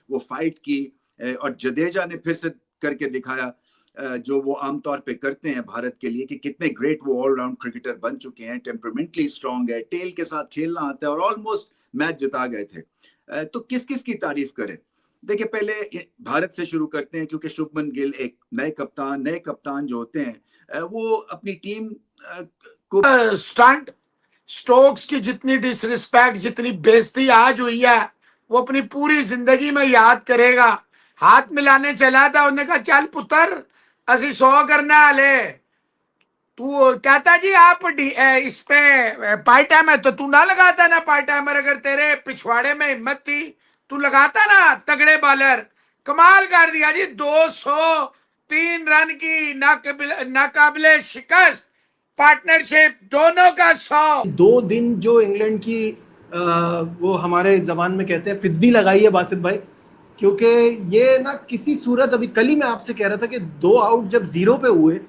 वो फाइट की, और जडेजा ने फिर से करके दिखाया जो वो आमतौर पे करते हैं भारत के लिए, कि कितने ग्रेट वो ऑलराउंड क्रिकेटर बन चुके हैं, टेम्परामेंटली स्ट्रांग है, टेल के साथ खेलना आता है, और ऑलमोस्ट मैच जिता गए थे। तो किस किस की तारीफ करें? देखिए, पहले भारत से शुरू करते हैं, क्योंकि शुभमन गिल एक नए कप्तान जो होते हैं वो अपनी टीम को स्टंट स्टोक्स की जितनी डिसरिस्पेक्ट, जितनी बेइज्जती आज हुई है, वो अपनी पूरी जिंदगी में याद करेगा। हाथ मिलाने चला था, उन्होंने कहा चल पुत्र असि 100 करना हाले, तू कहता जी आप इस पे पार्ट टाइम है, तो तू ना लगाता ना पार्ट टाइमर, अगर तेरे पिछवाड़े में हिम्मत थी तू लगाता ना, तगड़े बॉलर। कमाल कर दिया जी, 203 रन की नाकाबिले शिकस्त पार्टनरशिप, दोनों का 100। 2 दिन जो इंग्लैंड की वो हमारे जबान में कहते हैं फिद्दी लगाई है बासित भाई, क्योंकि ये ना किसी सूरत, अभी कल ही मैं आपसे कह रहा था कि 2 आउट जब 0 पे हुए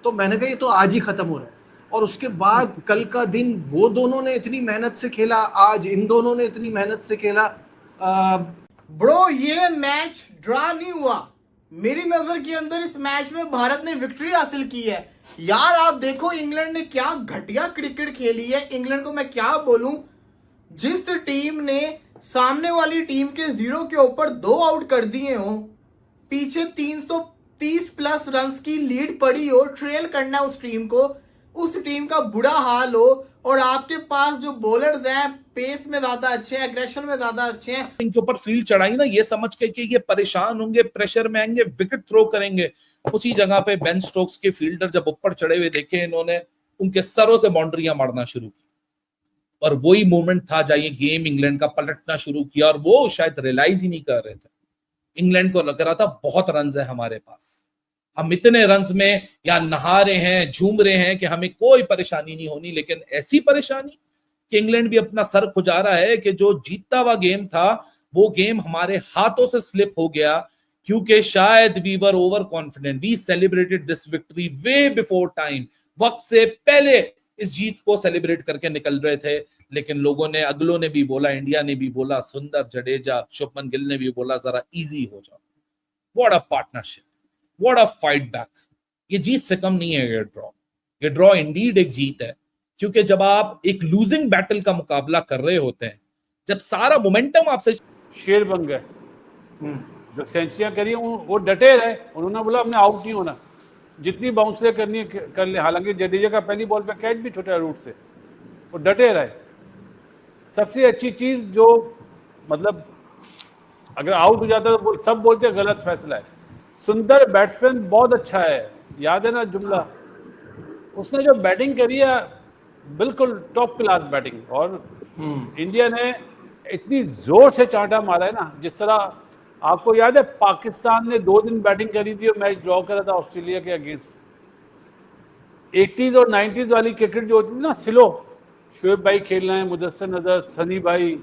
तो मैंने कहा ये तो आज ही खत्म हो रहा है, और उसके बाद कल का दिन वो दोनों ने इतनी मेहनत से खेला, आज इन दोनों ने इतनी मेहनत से खेला। ब्रो ये मैच ड्रा नहीं हुआ, मेरी नजर के अंदर इस मैच में भारत ने विक्ट्री हासिल की है। यार आप देखो इंग्लैंड ने क्या घटिया क्रिकेट खेली है। इंग्लैंड को मैं क्या बोलूं, जिस टीम ने सामने वाली टीम के 0 के ऊपर 2 आउट कर दिए हो, पीछे 330 प्लस रन्स की लीड पड़ी हो, ट्रेल करना उस टीम का बुरा हाल हो, और आपके पास जो बॉलर्स हैं पेस में ज्यादा अच्छे हैं, एग्रेशन में ज्यादा अच्छे हैं, इनके ऊपर फील्ड चढ़ाई ना ये समझ के कि ये परेशान होंगे, प्रेशर में आएंगे, विकेट थ्रो करेंगे, उसी जगह पे बेन स्टोक्स के फील्डर जब ऊपर चढ़े हुए देखे इन्होंने, उनके सरों से बाउंड्रियां मारना शुरू की, और वही मोमेंट था जहां ये गेम इंग्लैंड का पलटना शुरू किया, और वो शायद रियलाइज ही नहीं कर रहे थे। इंग्लैंड को लग रहा था बहुत रन है हमारे पास, हम इतने रन्स में या नहा रहे हैं, झूम रहे हैं कि हमें कोई परेशानी नहीं होनी, लेकिन ऐसी परेशानी कि इंग्लैंड भी अपना सर खुजा रहा है कि जो जीतता हुआ गेम था वो गेम हमारे हाथों से स्लिप हो गया, क्योंकि शायद we were over confident, we celebrated this victory way before time, वक्त से पहले इस जीत को सेलिब्रेट करके निकल रहे थे। लेकिन लोगों ने, अगलों ने भी बोला, इंडिया ने भी बोला, सुंदर, जडेजा, शुभमन गिल ने भी बोला जरा इजी हो जाओ। What a partnership, what a fight back. ये जीत से कम नहीं है ये ड्रॉ इंडीड एक जीत है, क्योंकि जब आप एक लूजिंग बैटल का मुकाबला कर रहे होते हैं, जब सारा मोमेंटम आपसे, शेर बन गए, जो सेंचुरियां करी वो डटे रहे, उन्होंने बोला हमने आउट नहीं होना, जितनी बाउंसरें करनी कर ले। हालांकि जडेजा का पहली बॉल पे कैच भी छूटा रूट से, वो डटे रहे। सबसे अच्छी चीज जो, मतलब अगर आउट हो जाता तो सब बोलते गलत फैसला है। सुंदर बैट्समैन बहुत अच्छा है, याद है ना जुमला, उसने जो बैटिंग करी है बिल्कुल टॉप क्लास बैटिंग, और इंडिया ने इतनी जोर से चांटा मारा है ना, जिस तरह आपको याद है पाकिस्तान ने 2 दिन बैटिंग करी थी और मैच ड्रॉ करा था ऑस्ट्रेलिया के अगेंस्ट। 80s और 90s वाली क्रिकेट जो होती थी ना, स्लो, शोएब भाई खेल रहे हैं, मुदस्सिर नजर, सनी भाई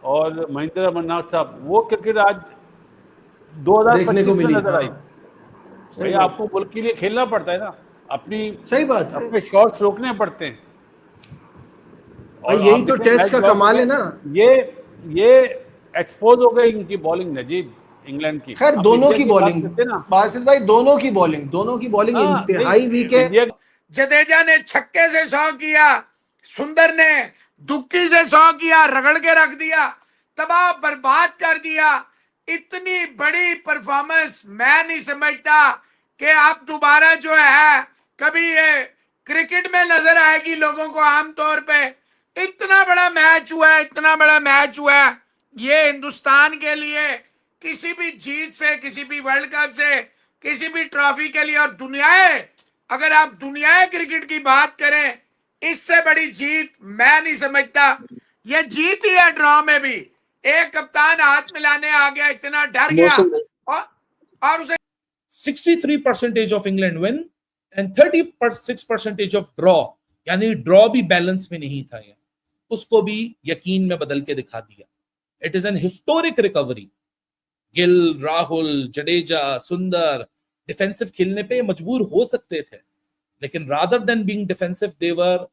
और महेंद्र अमरनाथ साहब, वो क्रिकेट आज 2025 में नजर आई। भाई आपको मुल्क के लिए खेलना पड़ता है ना, अपनी सही बात, अपने शॉट्स रोकने पड़ते हैं, और यही तो टेस्ट का कमाल है ना। ये एक्सपोज हो गई इनकी बॉलिंग, नजीब इंग्लैंड की। खैर दोनों की बॉलिंग, बासित भाई दोनों की बॉलिंग इंतहाई वीक है। जडेजा ने छक्के से 100 किया, सुंदर ने दुक्की से 100 किया, रगड़ के रख दिया, तबाह बर्बाद कर दिया। इतनी बड़ी परफॉर्मेंस मैं नहीं समझता कि आप दोबारा जो है कभी ये क्रिकेट में नजर आएगी लोगों को। आमतौर पे इतना बड़ा मैच हुआ है, ये हिंदुस्तान के लिए किसी भी जीत से, किसी भी वर्ल्ड कप से, किसी भी ट्रॉफी के लिए, और अगर आप दुनिया क्रिकेट की बात करें, इससे बड़ी जीत मैं नहीं समझता। ये जीत ही है ड्रॉ में भी। एक कप्तान हाथ मिलाने आ गया, इतना डर गया, और उसे 63% of England win and 36% of draw, यानी ड्रॉ भी बैलेंस में नहीं था, उसको भी यकीन में बदल के दिखा दिया। It is an historic recovery. Gill, Rahul, Jadeja, सुंदर डिफेंसिव खेलने पे मजबूर हो सकते थे, लेकिन rather than being defensive they were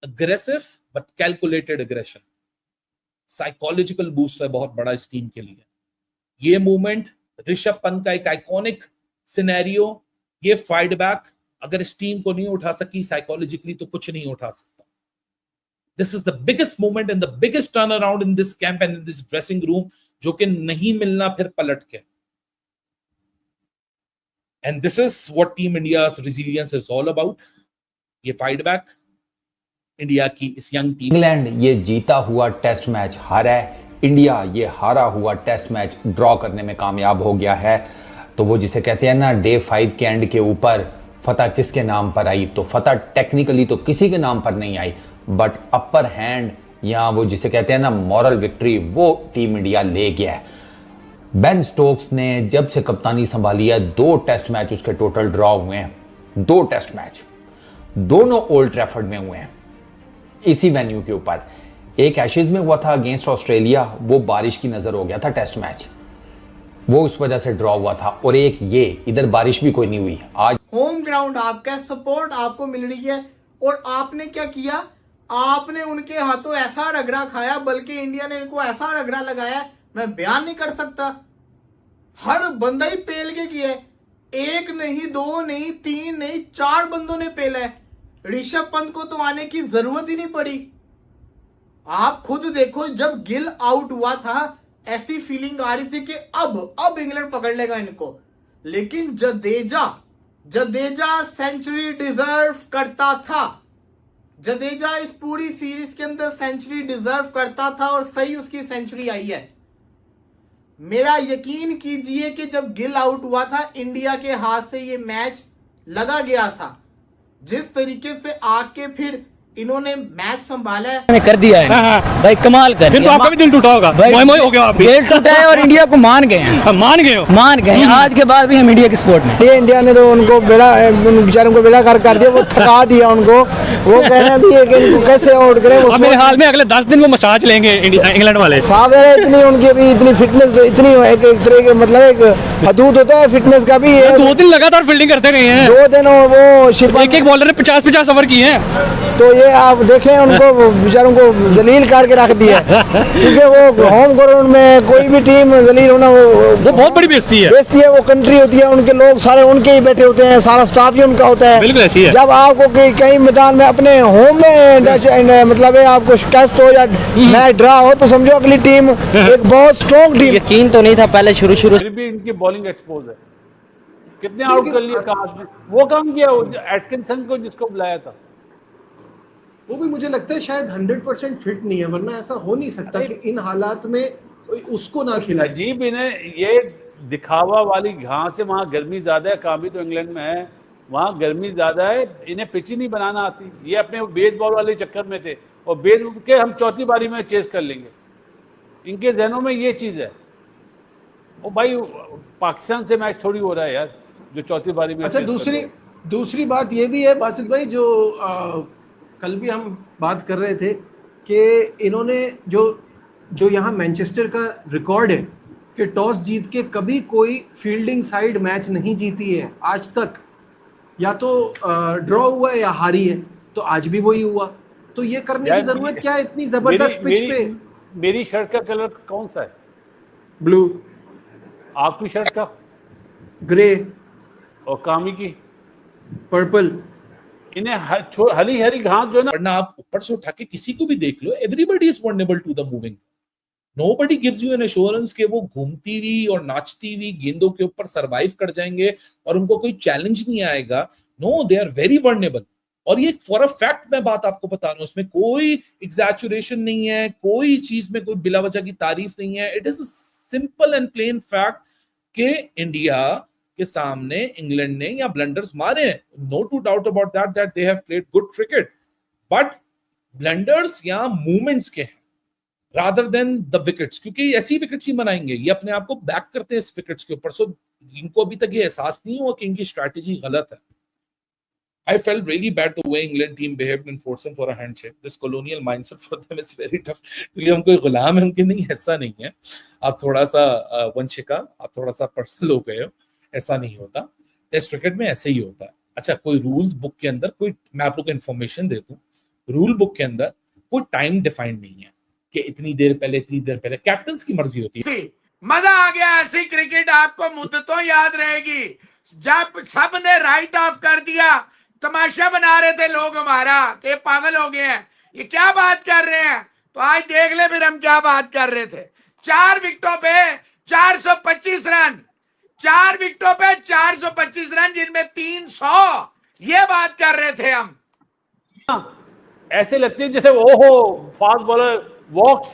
aggressive but calculated aggression. Psychological boost है बहुत बड़ा इस टीम के लिए। ये मूवमेंट, ऋषभ पंत का एक आइकॉनिक सिनेरियो, ये फाइट बैक अगर इस टीम को नहीं उठा सकी साइकोलॉजिकली तो कुछ नहीं उठा सकता। This is the biggest movement and the biggest turn around in this camp and in this dressing room, जो कि नहीं मिलना फिर पलट के। And this is what team India's resilience is all about। ये फाइट बैक इंडिया की इस यंग टीम। इंग्लैंड ये जीता हुआ टेस्ट मैच हारा है, इंडिया ये हारा हुआ टेस्ट मैच ड्रॉ करने में कामयाब हो गया है। तो वो जिसे कहते हैं ना, डे 5 के एंड के ऊपर फतह किसके नाम पर आई, तो फतह टेक्निकली तो किसी के नाम पर नहीं आई, बट अपर हैंड या वो जिसे कहते हैं ना मॉरल विक्ट्री, वो टीम इंडिया ले गया है। बेन स्टोक्स ने जब से कप्तानी संभाली है 2 टेस्ट मैच उसके टोटल ड्रॉ हुए हैं, 2 टेस्ट मैच, दोनों ओल्ड ट्रैफर्ड में हुए हैं इसी वेन्यू के ऊपर। एक एशेज में हुआ था अगेंस्ट ऑस्ट्रेलिया, वो बारिश की नजर हो गया था टेस्ट मैच, वो उस वजह से ड्रॉ हुआ था, और एक ये इधर बारिश भी कोई नहीं हुई। आज होम ग्राउंड आपका, सपोर्ट आपको मिल रही है, और आपने क्या किया, आपने उनके हाथों ऐसा रगड़ा खाया, बल्कि इंडिया ने इनको ऐसा रगड़ा लगाया मैं बयान नहीं कर सकता। हर बंदा ही पेल के किया है, 1 नहीं 2 नहीं 3 नहीं 4 बंदों ने पेला है। ऋषभ पंत को तो आने की जरूरत ही नहीं पड़ी। आप खुद देखो, जब गिल आउट हुआ था ऐसी फीलिंग आ रही थी कि अब इंग्लैंड पकड़ लेगा इनको, लेकिन जडेजा सेंचुरी डिजर्व करता था। जडेजा इस पूरी सीरीज के अंदर सेंचुरी डिजर्व करता था, और सही उसकी सेंचुरी आई है। मेरा यकीन कीजिए कि जब गिल आउट हुआ था, इंडिया के हाथ से ये मैच लगा गया था। जिस तरीके से आके फिर इन्होंने मैच संभाला है, कर दिया है भाई, कमाल कर फिर तो आपका भी दिल टूटा होगा, मोए मोए हो गया आप भी। दिल टूटा है और इंडिया को मान गए हैं। मान गए हो? मान गए हैं। आज के बाद भी हम इंडिया की सपोर्ट में। ये इंडिया ने तो उनको बेचारों को बेड़ा कर दिया, वो थका दिया उनको। वो कह रहे हैं भी कि इनको कैसे आउट करें। अब मेरे हाल में अगले 10 दिन वो मसाज लेंगे इंग्लैंड वाले। साहब इतनी उनकी अभी इतनी फिटनेस, इतनी एक तरह के मतलब एक हदूद होता है फिटनेस का भी। 2 दिन लगातार फील्डिंग करते रहे हैं, 2 दिन वो शिरपा एक बॉलर ने 50-50 ओवर किए हैं। तो ये आप देखें, उनको बेचारों को जलील करके रख दिया, क्योंकि वो होम ग्राउंड में कोई भी टीम जलील होना वो बहुत बड़ी बेइज्जती है। वो कंट्री होती है, उनके लोग सारे उनके ही बैठे होते हैं, सारा स्टाफ ही उनका होता है। बिल्कुल ऐसी है। जब आपको कहीं मैदान में अपने होम में मतलब है आपको शिकस्त हो या मैच ड्रा हो, तो समझो अगली टीम एक बहुत स्ट्रॉन्ग टीम। यकीन तो नहीं था पहले शुरू फिर भी इनकी बॉलिंग एक्सपोज है। कितने आउट कर लिए काश ने, वो काम किया एटकिंसन को जिसको बुलाया था, वो भी मुझे लगता है शायद 100% फिट नहीं है, वरना ऐसा हो नहीं सकता कि इन हालात में उसको ना खिलाए। अजीब इन्हें ये दिखावा वाली घास है। वहाँ गर्मी ज्यादा है, काम भी तो इंग्लैंड में है, वहाँ गर्मी ज्यादा है, इन्हें पिच ही नहीं बनाना आती। ये अपने बेसबॉल वाले चक्कर में थे, और बेस के हम चौथी बारी में चेस कर लेंगे, इनके जहनों में ये चीज है। ओ भाई, पाकिस्तान से मैच थोड़ी हो रहा है यार जो चौथी बारी में। अच्छा, दूसरी बात ये भी है बासित भाई, जो कल भी हम बात कर रहे थे कि इन्होंने जो यहाँ मैनचेस्टर का रिकॉर्ड है कि टॉस जीत के कभी कोई फील्डिंग साइड मैच नहीं जीती है आज तक, या तो ड्रॉ हुआ है या हारी है, तो आज भी वही हुआ। तो ये करने की जरूरत क्या है इतनी जबरदस्त पिच पे? मेरी शर्ट का कलर कौन सा है? ब्लू। आपकी शर्ट का? ग्रे। और कामी की? पर्पल। इन्हें हरी हरी घास जो है ना, वरना आप ऊपर से उठा के किसी को भी देख लो, everybody is vulnerable to the moving. Nobody gives you an assurance कि वो घूमती हुई और नाचती हुई गेंदों के ऊपर सरवाइव कर जाएंगे और उनको कोई चैलेंज नहीं आएगा। No, they are very vulnerable. और ये फॉर अ फैक्ट मैं बात आपको बता रहा हूं, उसमें कोई एग्जैचुरेशन नहीं है, कोई चीज में कोई बिला वजह की तारीफ नहीं है। It is a simple and plain fact कि इंडिया के सामने इंग्लैंड ने या ब्लंडर्स मारे हैं, no to doubt about that they have played good cricket, but blunders या मूवमेंट्स के हैं रादर देन द विकेट्स, क्योंकि ऐसी विकेट्स ही बनाएंगे, ये अपने आप को बैक करते हैं इस विकेट्स के ऊपर। सो इनको अभी तक ये एहसास नहीं हुआ कि इनकी स्ट्रैटेजी गलत है। I felt really bad the way England team behaved and forced them for a handshake. This colonial mindset for them is very tough. क्योंकि हम कोई गुलाम है उनके, नहीं, ऐसा नहीं है। आप थोड़ा सा वंशिका, आप थोड़ा सा पर्सनल हो गए हो, ऐसा नहीं होता। टेस्ट क्रिकेट में ऐसे ही होता है। अच्छा, कोई रूल बुक के अंदर कोई, मैं आप लोग को इन्फॉर्मेशन दे दूं, रूल बुक के अंदर कोई टाइम डिफाइंड नहीं है कि इतनी देर पहले, इतनी देर पहले। कैप्टन की मर्जी होती है। मजा आ गया। ऐसी क्रिकेट आपको मुद्दतों याद रहेगी। जब सब ने राइट ऑफ कर दिया, तमाशा बना रहे थे लोग हमारा कि पागल हो गए हैं, ये क्या बात कर रहे हैं। तो आज देख ले फिर हम क्या बात कर रहे थे। 4 विकेटों पे 425 रन, 4 विकेटों पे 425 रन, जिनमें 300, ये बात कर रहे थे हम। ऐसे लगते हैं जैसे ओहो फास्ट बॉलर वॉक्स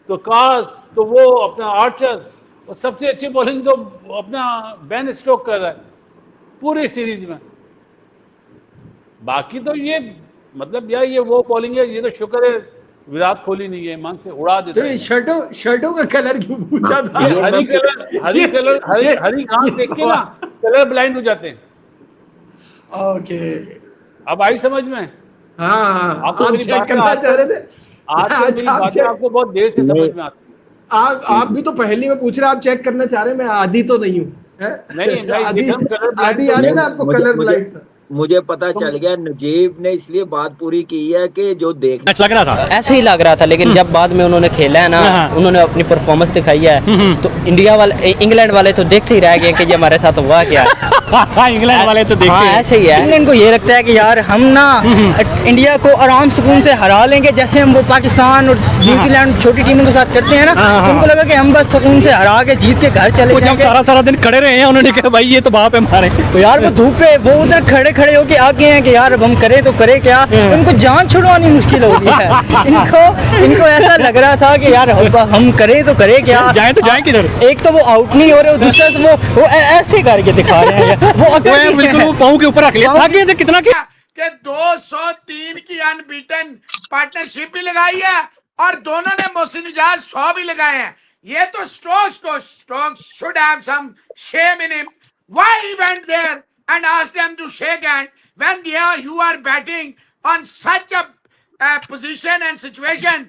तो कास तो वो अपना आर्चर, और सबसे अच्छी बॉलिंग तो अपना बेन स्टोक कर रहा है पूरी सीरीज में। बाकी तो ये मतलब यार ये वो बॉलिंग है, ये तो शुक्र है विराट कोहली नहीं है, मन से उड़ा देता तो है। ये शर्टों का कलर क्यों पूछा था? ये हरी घास देख के ना कलर ब्लाइंड हो जाते हैं। ओके, अब आई समझ में? हाँ, आपको आप मेरी चेक बात करना चाह रहे थे। आज अच्छा, मेरी आप बातें चेक- आपको बहुत देर से समझ में आती आप भी तो पहली में पूछ रहे, आप चेक करना चाह रहे हैं। मैं आदी तो नहीं हूँ, नहीं, आदी एकदम color blind आदी तो याद है ना नहीं, आपको, मुझे- कलर मुझे- ब्लाइंड था। मुझे पता चल गया, नजीब ने इसलिए बात पूरी की है कि जो देख मैच लग रहा था। ऐसे ही लग रहा था, लेकिन जब बाद में उन्होंने खेला है ना, हाँ। उन्होंने अपनी परफॉर्मेंस दिखाई है, तो इंडिया वाले, इंग्लैंड वाले तो देखते ही रह गए कि ये हमारे साथ हुआ क्या है। इंग्लैंड वाले तो देखते हाँ, हैं। ऐसे ही है। इंग्लैंड को ये लगता है कि यार हम ना इंडिया को आराम सुकून से हरा लेंगे, जैसे हम वो पाकिस्तान और न्यूजीलैंड छोटी टीमों के साथ करते हैं ना। उनको लगा कि हम बस सुकून से हरा के जीत के घर चले वो जब जाएंगे। सारा दिन खड़े रहे हैं, उन्होंने कहा भाई ये तो बाप है हमारे। तो यार वो धूप पे वो उधर खड़े खड़े होके आगे हैं कि यार अब हम करें तो करें क्या। उनको जान छुड़वानी मुश्किल हो गई है। इनको ऐसा लग रहा था कि यार हम करें तो करें क्या, जाए तो जाए किधर। एक तो वो आउट नहीं हो रहे, दूसरा से वो ऐसे करके दिखा रहे हैं। वो अगर बिल्कुल वो पाँव के ऊपर रख लिया। थक गए थे कितना क्या। कि 203 की अनबीटन पार्टनरशिप भी लगाई है और दोनों ने मोहसिन इजाज 100 भी लगाए हैं। ये तो Stokes should have some shame in him. Why he went there and asked him to shake hand when you are batting on such a position and situation.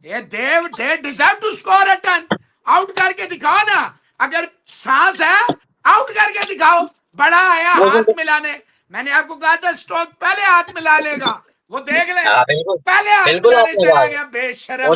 They deserve to score a ton. Out करके दिखाओ ना, अगर सांस है out करके दिखाओ। बड़ा आया हाथ मिलाने, मैंने आपको कहा था स्टोक पहले हाथ मिला लेगा, वो देख ले पहले हाथ मिलाने चला गया बेशरम।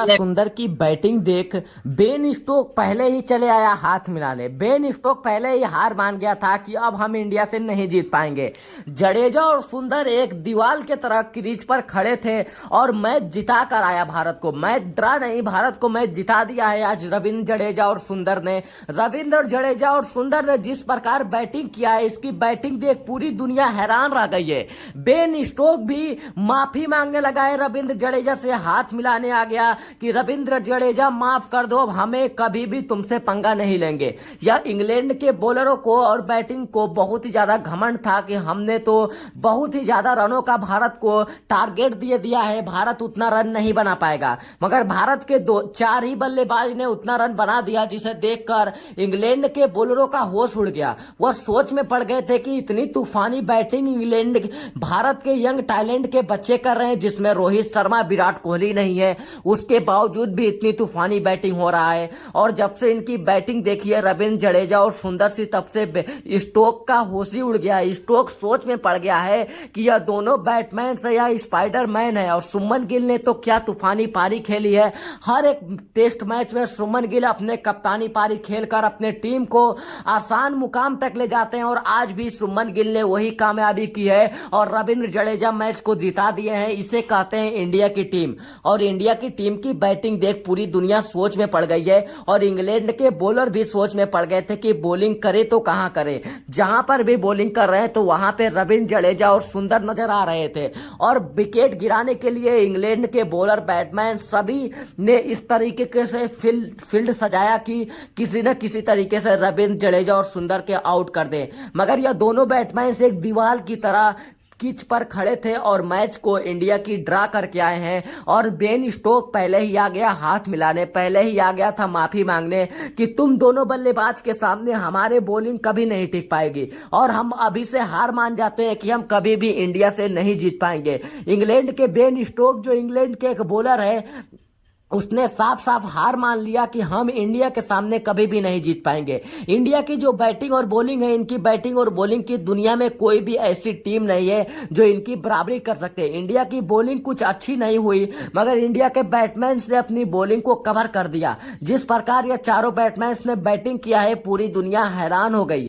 सुंदर की बैटिंग देख बेन स्टोक पहले ही चले आया हाथ मिलाने। बेन स्टोक पहले ही हार मान गया था कि अब हम इंडिया से नहीं जीत पाएंगे। जडेजा और सुंदर एक दीवार के तरह क्रीज पर खड़े थे और मैच जिता कर आया भारत को। मैच ड्रा नहीं, भारत को मैच जिता दिया है आज रविंद्र जडेजा और सुंदर ने। रविंद्र जडेजा और सुंदर ने जिस प्रकार बैटिंग किया है, इसकी बैटिंग देख पूरी दुनिया हैरान रह गई है। बेन स्टोक भी माफी मांगने लगा है, रविंद्र जडेजा से हाथ मिलाने आ गया कि रविंद्र जडेजा माफ कर दो, हमें कभी भी तुमसे पंगा नहीं लेंगे। यह इंग्लैंड के बॉलरों को और बैटिंग को बहुत ही ज्यादा घमंड था कि हमने तो बहुत ही ज्यादा रनों का भारत को टारगेट दे दिया है, भारत उतना रन नहीं बना पाएगा। मगर भारत के 4 ही बल्लेबाज ने उतना रन बना दिया, जिसे देखकर इंग्लैंड के बॉलरों का होश उड़ गया। वह सोच में पड़ गए थे कि इतनी तूफानी बैटिंग इंग्लैंड भारत के यंग टैलेंट के बच्चे कर रहे हैं, जिसमें रोहित शर्मा विराट कोहली नहीं है, उसके बावजूद भी इतनी तूफानी बैटिंग हो रहा है। और जब से इनकी बैटिंग देखी है रविंद्र जडेजा और सुंदर सी, तब से स्टोक का होश ही उड़ गया। स्टोक सोच में पड़ गया है कि यह दोनों बैट्समैन से या स्पाइडरमैन है। और सुमन गिल ने तो क्या तूफानी पारी खेली है। हर एक टेस्ट मैच में सुमन गिल अपने कप्तानी पारी खेलकर अपने टीम को आसान मुकाम तक ले जाते हैं और आज भी सुमन गिल ने वही कामयाबी की है और रविंद्र जडेजा मैच को जिता दिए हैं। इसे कहते हैं इंडिया की टीम। और इंडिया की टीम की बैटिंग देख पूरी दुनिया सोच में पड़ गई है और इंग्लैंड के बॉलर भी सोच में पड़ गए थे कि बॉलिंग करे तो कहां करे। जहां पर भी बॉलिंग कर रहे हैं तो वहां पे रविंद्र जडेजा और सुंदर नजर आ रहे थे और विकेट गिराने के लिए इंग्लैंड के बॉलर बैट्समैन सभी ने इस तरीके से फील्ड सजाया कि किसी न किसी तरीके से रविंद्र जडेजा और सुंदर के आउट कर दे। मगर यह दोनों बैट्समैन एक दीवार की तरह किच पर खड़े थे और मैच को इंडिया की ड्रा करके आए हैं। और बेन स्टोक पहले ही आ गया हाथ मिलाने, पहले ही आ गया था माफी मांगने कि तुम दोनों बल्लेबाज के सामने हमारे बॉलिंग कभी नहीं टिक पाएगी और हम अभी से हार मान जाते हैं कि हम कभी भी इंडिया से नहीं जीत पाएंगे। इंग्लैंड के बेन स्टोक जो इंग्लैंड के एक बॉलर है, उसने साफ साफ हार मान लिया कि हम इंडिया के सामने कभी भी नहीं जीत पाएंगे। इंडिया की जो बैटिंग और बॉलिंग है, इनकी बैटिंग और बॉलिंग की दुनिया में कोई भी ऐसी टीम नहीं है जो इनकी बराबरी कर सकते। इंडिया की बॉलिंग कुछ अच्छी नहीं हुई, मगर इंडिया के बैट्समैन ने अपनी बॉलिंग को कवर कर दिया। जिस प्रकार ये चारों बैट्समैन ने बैटिंग किया है, पूरी दुनिया हैरान हो गई।